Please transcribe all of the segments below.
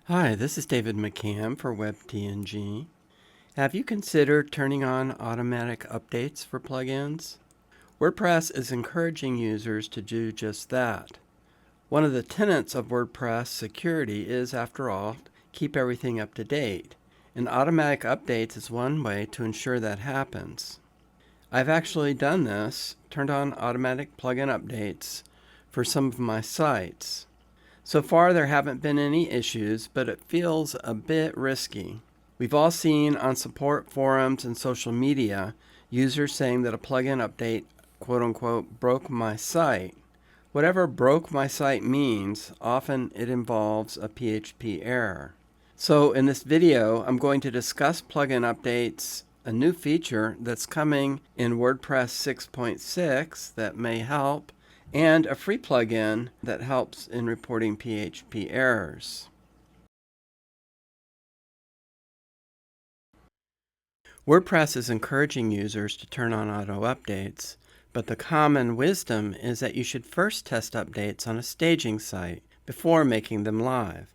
Hi, this is David McCann for WebTNG. Have you considered turning on automatic updates for plugins? WordPress is encouraging users to do just that. One of the tenets of WordPress security is, after all, keep everything up to date, and automatic updates is one way to ensure that happens. I've actually done this, turned on automatic plugin updates for some of my sites. So far, there haven't been any issues, but it feels a bit risky. We've all seen on support forums and social media users saying that a plugin update, quote unquote, broke my site. Whatever broke my site means, often it involves a PHP error. So in this video, I'm going to discuss plugin updates, a new feature that's coming in WordPress 6.6 that may help, and a free plugin that helps in reporting PHP errors. WordPress is encouraging users to turn on auto updates, but the common wisdom is that you should first test updates on a staging site before making them live.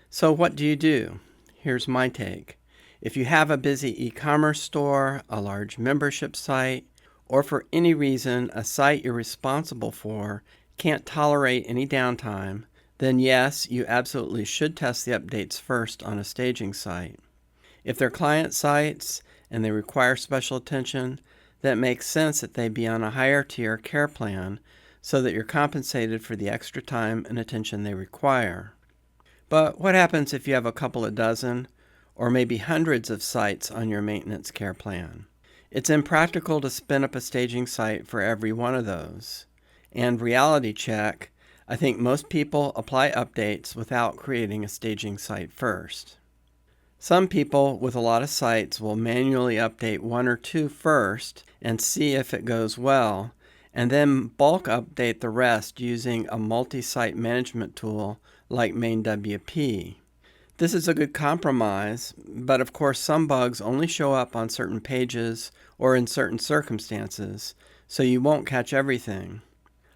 So what do? Here's my take. If you have a busy e-commerce store, a large membership site, or for any reason a site you're responsible for can't tolerate any downtime, then yes, you absolutely should test the updates first on a staging site. If they're client sites and they require special attention, then it makes sense that they be on a higher tier care plan so that you're compensated for the extra time and attention they require. But what happens if you have a couple of dozen or maybe hundreds of sites on your maintenance care plan? It's impractical to spin up a staging site for every one of those. And reality check, I think most people apply updates without creating a staging site first. Some people with a lot of sites will manually update one or two first and see if it goes well, and then bulk update the rest using a multi-site management tool like MainWP. This is a good compromise, but of course some bugs only show up on certain pages or in certain circumstances, so you won't catch everything.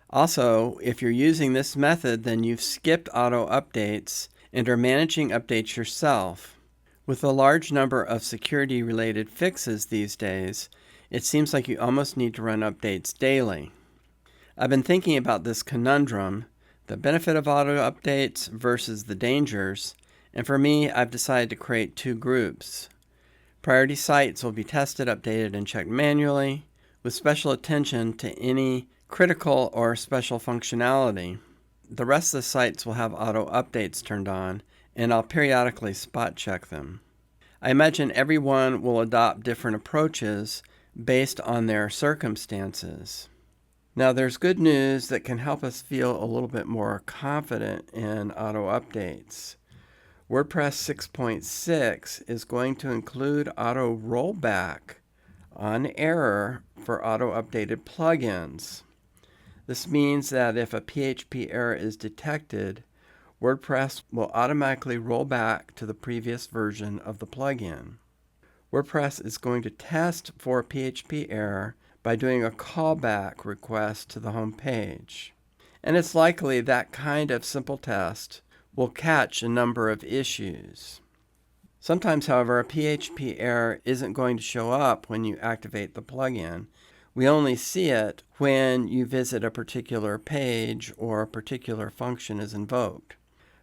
Also, if you're using this method, then you've skipped auto updates and are managing updates yourself. With a large number of security-related fixes these days, it seems like you almost need to run updates daily. I've been thinking about this conundrum, the benefit of auto updates versus the dangers, and for me, I've decided to create two groups. Priority sites will be tested, updated, and checked manually, with special attention to any critical or special functionality. The rest of the sites will have auto updates turned on, and I'll periodically spot check them. I imagine everyone will adopt different approaches based on their circumstances. Now, there's good news that can help us feel a little bit more confident in auto updates. WordPress 6.6 is going to include auto rollback on error for auto updated plugins. This means that if a PHP error is detected, WordPress will automatically roll back to the previous version of the plugin. WordPress is going to test for a PHP error by doing a callback request to the home page. And it's likely that kind of simple test will catch a number of issues. Sometimes, however, a PHP error isn't going to show up when you activate the plugin. We only see it when you visit a particular page or a particular function is invoked.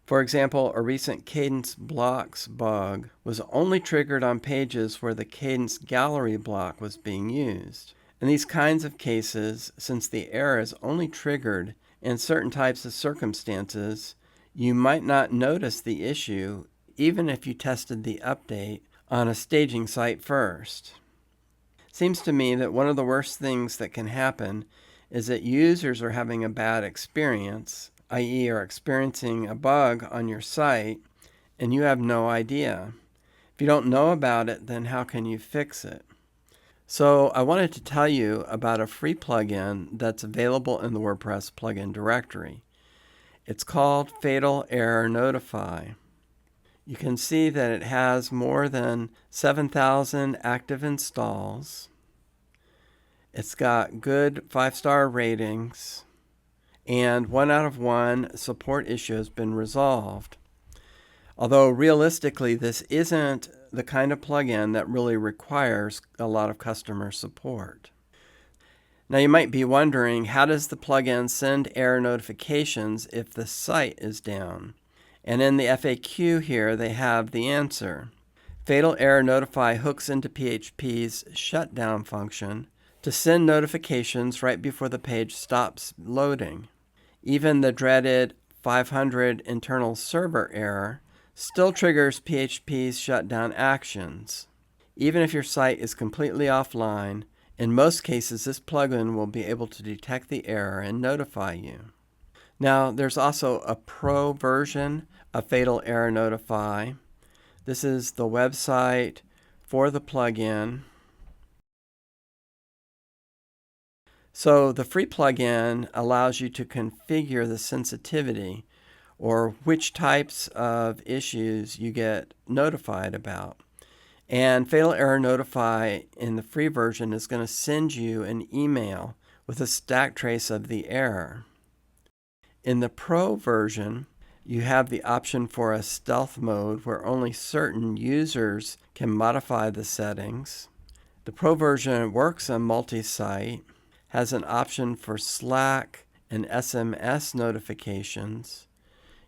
For example, a recent Cadence blocks bug was only triggered on pages where the Cadence gallery block was being used. In these kinds of cases, since the error is only triggered in certain types of circumstances, you might not notice the issue even if you tested the update on a staging site first. Seems to me that one of the worst things that can happen is that users are having a bad experience, i.e. are experiencing a bug on your site, and you have no idea. If you don't know about it, then how can you fix it? So I wanted to tell you about a free plugin that's available in the WordPress plugin directory. It's called Fatal Error Notify. You can see that it has more than 7,000 active installs. It's got good 5-star ratings, and 1 out of 1 support issue has been resolved. Although realistically, this isn't the kind of plugin that really requires a lot of customer support. Now you might be wondering, how does the plugin send error notifications if the site is down? And in the FAQ here, they have the answer. Fatal Error Notify hooks into PHP's shutdown function to send notifications right before the page stops loading. Even the dreaded 500 internal server error still triggers PHP's shutdown actions. Even if your site is completely offline, in most cases this plugin will be able to detect the error and notify you. Now there's also a pro version of Fatal Error Notify. This is the website for the plugin. So the free plugin allows you to configure the sensitivity, or which types of issues you get notified about. And Fatal Error Notify in the free version is going to send you an email with a stack trace of the error. In the Pro version, you have the option for a stealth mode where only certain users can modify the settings. The Pro version works on multi-site, has an option for Slack and SMS notifications.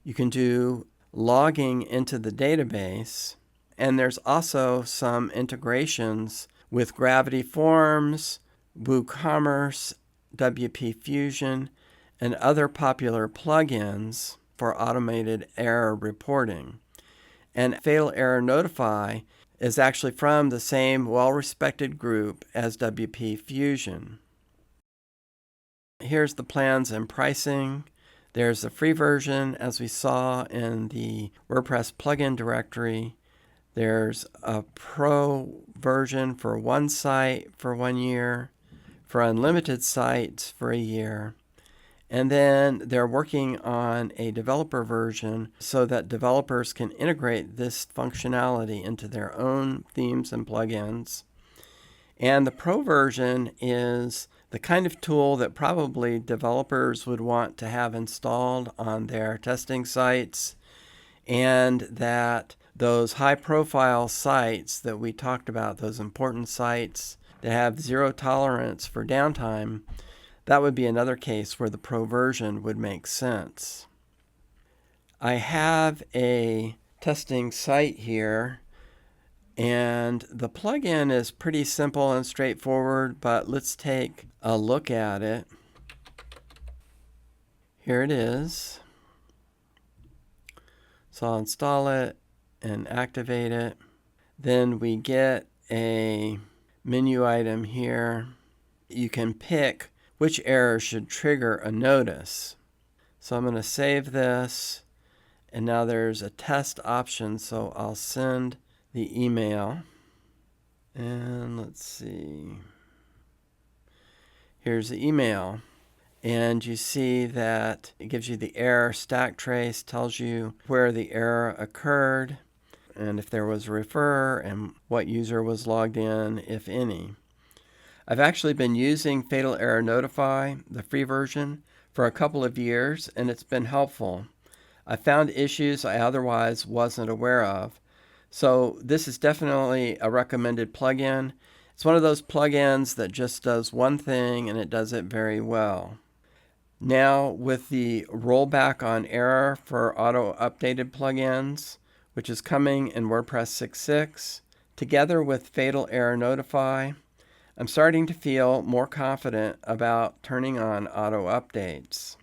You can do logging into the database, and there's also some integrations with Gravity Forms, WooCommerce, WP Fusion, and other popular plugins for automated error reporting. And Fatal Error Notify is actually from the same well-respected group as WP Fusion. Here's the plans and pricing. There's the free version, as we saw in the WordPress plugin directory. There's a pro version for one site for 1 year, for unlimited sites for a year. And then they're working on a developer version so that developers can integrate this functionality into their own themes and plugins. And the pro version is the kind of tool that probably developers would want to have installed on their testing sites, and that those high-profile sites that we talked about, those important sites that have zero tolerance for downtime, that would be another case where the pro version would make sense. I have a testing site here, and the plugin is pretty simple and straightforward, but let's take a look at it. Here it is. So I'll install it and activate it. Then we get a menu item here. You can pick which error should trigger a notice. So I'm going to save this, and now there's a test option, so I'll send the email. And let's see. Here's the email. And you see that it gives you the error stack trace, tells you where the error occurred, and if there was a referrer, and what user was logged in, if any. I've actually been using Fatal Error Notify, the free version, for a couple of years, and it's been helpful. I found issues I otherwise wasn't aware of. So this is definitely a recommended plugin. It's one of those plugins that just does one thing, and it does it very well. Now, with the rollback on error for auto-updated plugins, which is coming in WordPress 6.6, together with Fatal Error Notify, I'm starting to feel more confident about turning on auto-updates.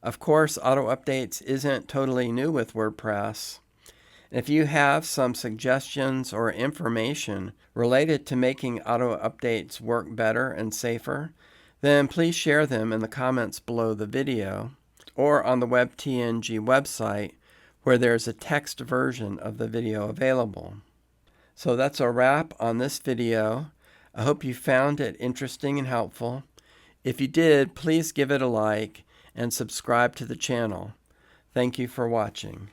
Of course, auto-updates isn't totally new with WordPress. If you have some suggestions or information related to making auto-updates work better and safer, then please share them in the comments below the video or on the WebTNG website, where there's a text version of the video available. So that's a wrap on this video. I hope you found it interesting and helpful. If you did, please give it a like and subscribe to the channel. Thank you for watching.